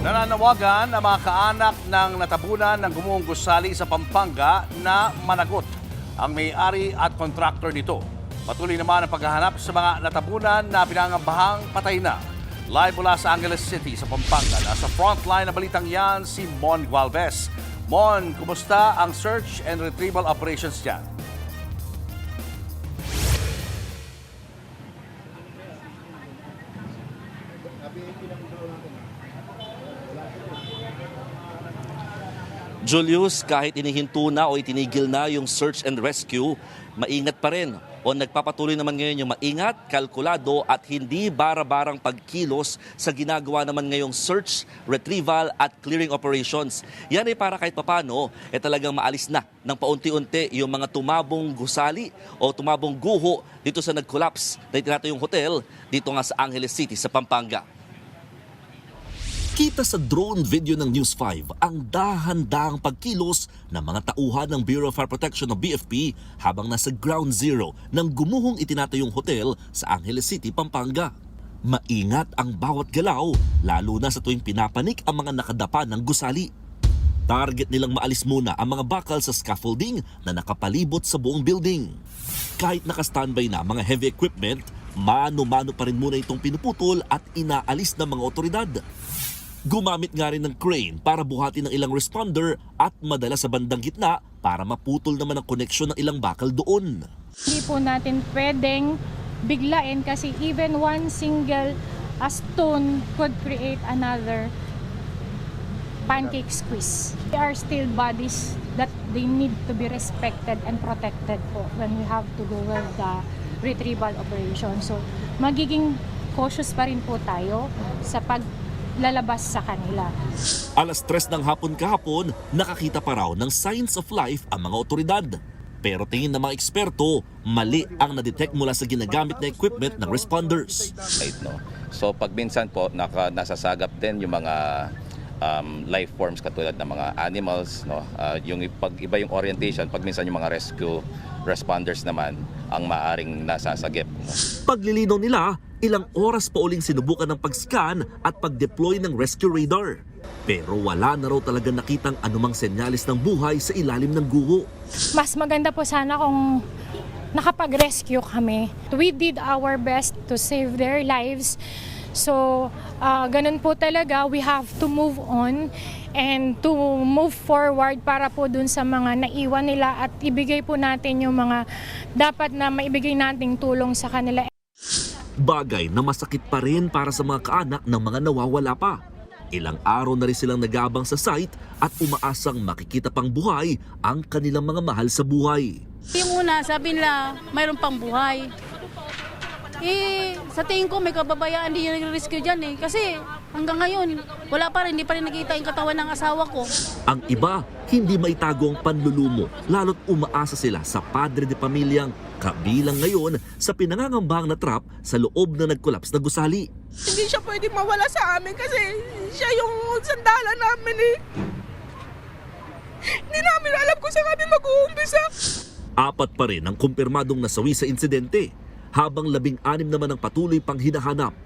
Nananawagan ang mga kaanak ng natabunan ng gumuhong gusali sa Pampanga na managot ang may-ari at kontraktor nito. Patuloy naman ang paghahanap sa mga natabunan na pinangambahang patay na. Live mula sa Angeles City sa Pampanga, nasa frontline na balitang yan si Mon Gualvez. Mon, kumusta ang search and retrieval operations dyan? Julius, kahit inihinto na o itinigil na yung search and rescue, maingat pa rin o nagpapatuloy naman ngayon yung maingat, kalkulado at hindi bara-barang pagkilos sa ginagawa naman ngayong search, retrieval at clearing operations. Yan ay para kahit papano, talagang maalis na ng paunti-unti yung mga tumabong gusali o tumabong guho dito sa nag-collapse na itinatayong hotel dito nga sa Angeles City sa Pampanga. Kita sa drone video ng News 5 ang dahan-dahang pagkilos ng mga tauhan ng Bureau of Fire Protection o BFP habang nasa ground zero ng gumuhong itinatayong hotel sa Angeles City, Pampanga. Maingat ang bawat galaw, lalo na sa tuwing pinapanik ang mga nakadapa ng gusali. Target nilang maalis muna ang mga bakal sa scaffolding na nakapalibot sa buong building. Kahit naka-standby na mga heavy equipment, mano-mano pa rin muna itong pinuputol at inaalis ng mga otoridad. Gumamit nga rin ng crane para buhatin ng ilang responder at madala sa bandang gitna para maputol naman ang koneksyon ng ilang bakal doon. Hindi po natin pwedeng biglain kasi even one single stone could create another pancake squeeze. There are still bodies that they need to be respected and protected po when we have to go with the retrieval operation. So magiging cautious pa rin po tayo sa lalabas sa kanila. Alas 3 ng hapon kahapon, nakakita pa raw ng signs of life ang mga otoridad. Pero tingin ng mga eksperto, mali ang na-detect mula sa ginagamit na equipment ng responders. So pag minsan po nasasagap din yung mga life forms katulad ng mga animals, yung pag iba yung orientation, pag minsan yung mga rescue responders naman ang maaring nasasagip. Paglilinaw nila, ilang oras pa uling sinubukan ng pag-scan at pag-deploy ng rescue radar. Pero wala na raw talaga nakitang anumang senyalis ng buhay sa ilalim ng guho. Mas maganda po sana kung nakapag-rescue kami. We did our best to save their lives. So, ganun po talaga, we have to move on and to move forward para po dun sa mga naiwan nila at ibigay po natin yung mga dapat na maibigay nating tulong sa kanila. Bagay na masakit pa rin para sa mga kaanak ng mga nawawala pa. Ilang araw na rin silang nag-aabang sa site at umaasang makikita pang buhay ang kanilang mga mahal sa buhay. Yung una, sabi nila, mayroon pang buhay. Sa tingin ko may kababayaan din yung rescue dyan kasi hanggang ngayon, wala pa rin, hindi pa rin nakita yung katawan ng asawa ko. Ang iba, hindi maitago ang panlulumo, lalo't umaasa sila sa padre de pamilyang kabilang ngayon sa pinangangambahang na trap sa loob na nag-collapse na gusali. Hindi siya pwede mawala sa amin kasi siya yung sandalan namin . Hindi namin alam kung saan kami mag-uumpisa. 4 pa rin ang kumpirmadong nasawi sa insidente, habang 16 naman ang patuloy pang hinahanap.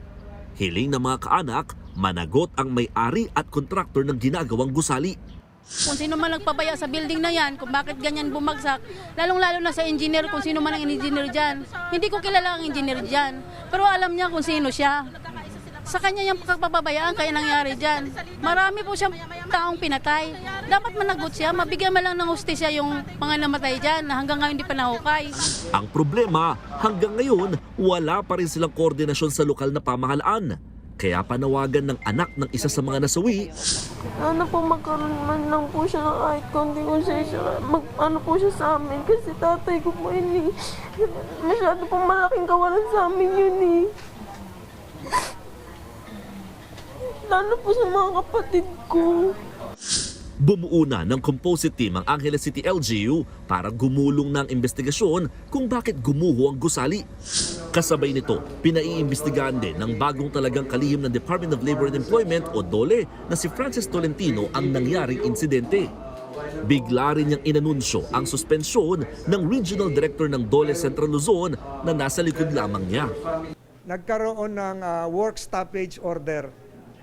Hiling ng mga kaanak, managot ang may-ari at kontraktor ng ginagawang gusali. Kung sino man nagpabaya sa building na yan, kung bakit ganyan bumagsak, lalong-lalo na sa engineer, kung sino man ang engineer dyan. Hindi ko kilala ang engineer dyan, pero alam niya kung sino siya. Sa kanya yung pagpapabayaan kaya nangyari dyan. Marami po siyang taong pinatay. Dapat managot siya, mabigyan man lang ng hustisya yung mga namatay dyan na hanggang ngayon hindi pa nahukay. Ang problema, hanggang ngayon, wala pa rin silang koordinasyon sa lokal na pamahalaan. Kaya panawagan ng anak ng isa sa mga nasawi. Sana po magkaroon man lang po siya ng kahit konting konsensya. Po siya sa amin kasi tatay ko po yun . Masyado po malaking kawalan sa amin yun . Lalo po sa mga kapatid ko. Bumuo na ng composite team ang Angeles City LGU para gumulong ng investigasyon kung bakit gumuho ang gusali. Kasabay nito, pinaiimbestigahan din ng bagong talagang kalihim ng Department of Labor and Employment o DOLE na si Francis Tolentino ang nangyaring insidente. Bigla rin niyang inanunsyo ang suspensyon ng Regional Director ng DOLE Central Luzon na nasa likod lamang niya. Nagkaroon ng work stoppage order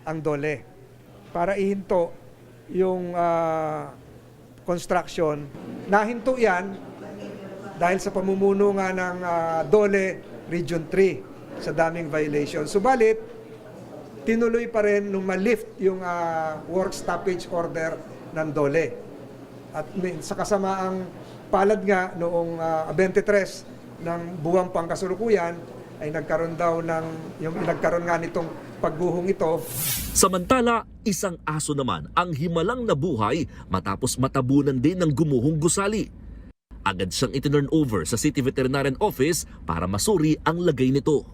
ang DOLE. para ihinto yung construction. Nahinto yan dahil sa pamumuno nga ng DOLE Region 3 sa daming violation. Subalit, tinuloy pa rin nung ma-lift yung work stoppage order ng DOLE. At sa kasamaang palad nga noong 23 ng buwang pangkasalukuyan ay nagkaroon nga nitong pagguhong ito. Samantala, isang aso naman ang himalang nabuhay matapos matabunan din ng gumuhong gusali. Agad siyang itinurn over sa City Veterinarian Office para masuri ang lagay nito.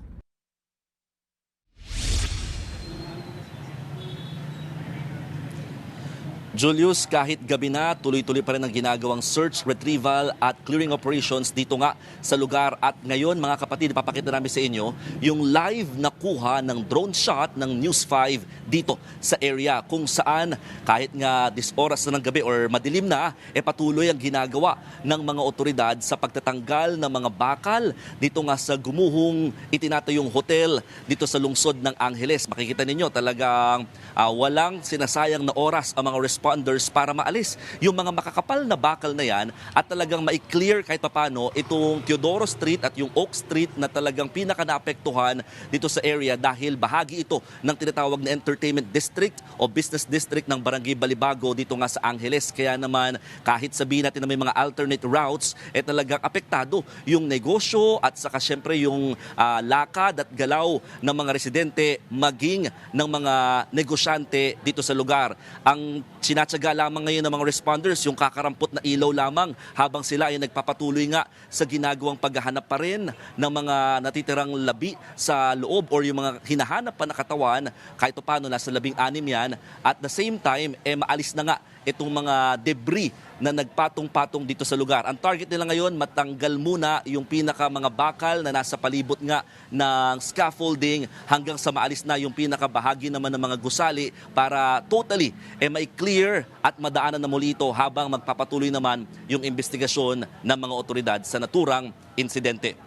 Julius, kahit gabi na, tuloy-tuloy pa rin ang ginagawang search, retrieval at clearing operations dito nga sa lugar. At ngayon, mga kapatid, ipapakita namin sa inyo yung live na kuha ng drone shot ng News 5 dito sa area kung saan kahit nga oras na ng gabi or madilim na, patuloy ang ginagawa ng mga otoridad sa pagtatanggal ng mga bakal dito nga sa gumuhong itinatayong hotel dito sa lungsod ng Angeles. Makikita ninyo talagang walang sinasayang na oras ang mga responders para maalis yung mga makakapal na bakal na yan at talagang ma-clear kahit papano itong Teodoro Street at yung Oak Street na talagang pinaka-naapektuhan dito sa area dahil bahagi ito ng tinatawag na Entertainment District o Business District ng Barangay Balibago dito nga sa Angeles. Kaya naman kahit sabihin natin na may mga alternate routes, talagang apektado yung negosyo at saka syempre yung lakad at galaw ng mga residente maging ng mga negosyante dito sa lugar. Ang sinatsaga lamang ngayon ng mga responders yung kakarampot na ilaw lamang habang sila ay nagpapatuloy nga sa ginagawang paghahanap pa rin ng mga natitirang labi sa loob or yung mga hinahanap pa na katawan kahit paano nasa 16 yan. At the same time, maalis na nga itong mga debris na nagpatong-patong dito sa lugar. Ang target nila ngayon, matanggal muna yung pinaka mga bakal na nasa palibot nga ng scaffolding hanggang sa maalis na yung pinaka bahagi naman ng mga gusali para totally may clear at madaanan na muli ito habang magpapatuloy naman yung investigasyon ng mga otoridad sa naturang insidente.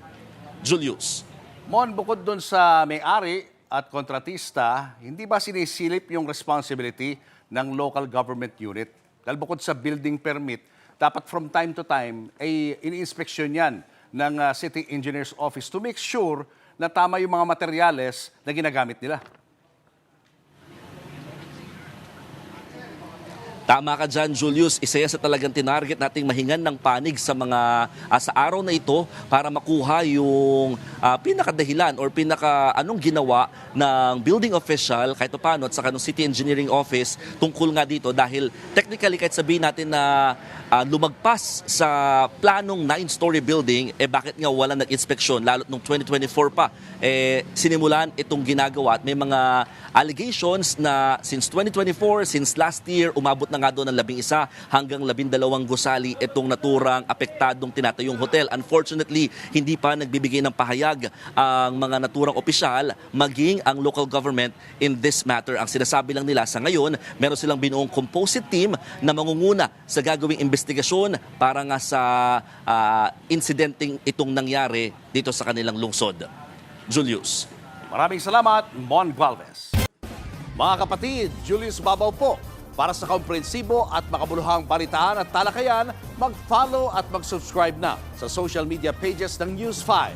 Julius. Mon, bukod doon sa may-ari at kontratista, hindi ba sinisilip yung responsibility ng local government unit? Dahil bukod sa building permit, dapat from time to time ay ini-inspeksyon yan ng City Engineer's Office to make sure na tama yung mga materyales na ginagamit nila. Tama ka dyan, Julius. Isa yan sa talagang tinarget nating mahingan ng panig sa mga sa araw na ito para makuha yung pinakadahilan or anong ginawa ng building official kahit paano at saka ng City Engineering Office tungkol nga dito dahil technically kahit sabihin natin na lumagpas sa planong 9-story building, bakit nga wala nag-inspeksyon lalo't nung 2024 pa sinimulan itong ginagawa at may mga allegations na since 2024, since last year, umabot na nga doon ng 11 hanggang 12 gusali itong naturang apektadong tinatayong hotel. Unfortunately, hindi pa nagbibigay ng pahayag ang mga naturang opisyal maging ang local government in this matter. Ang sinasabi lang nila sa ngayon, meron silang binuong composite team na mangunguna sa gagawing investigasyon para nga sa incidenting itong nangyari dito sa kanilang lungsod. Julius. Maraming salamat, Mon Gualvez. Mga kapatid, Julius Babaw po. Para sa komprehensibo at makabuluhang balitaan at talakayan, mag-follow at mag-subscribe na sa social media pages ng News 5.